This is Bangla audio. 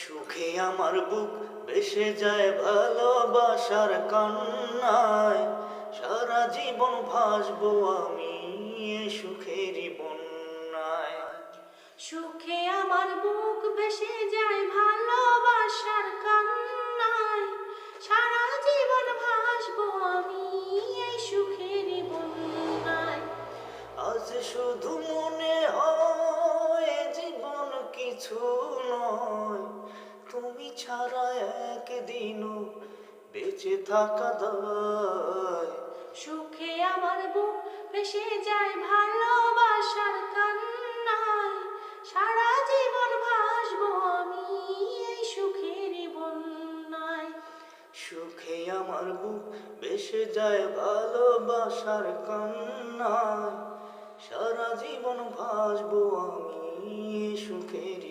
সুখে আমার বুক ভেসে যায় ভালোবাসার কান্নায়, সারা জীবন ভাসবো আমি এ সুখেরই বন্যায়। সুখে আমার বুক ভেসে যায় ভালোবাসার কান্নায়, সারা জীবন ভাসবো আমি এই সুখেরই বন্যায়। আজ শুধু মনে হয় এ জীবন কিছু নয়, তুমি ছাড়া একদিনও বেঁচে থাকা দায়। সুখে আমার বুক ভেসে যায় ভালোবাসার কান্নায়, সারা জীবন ভাসবো আমি এই সুখেরই বন্যায়। সুখে আমার বুক ভেসে যায় ভালোবাসার কান্নায়, সারা জীবন ভাসবো আমি সুখের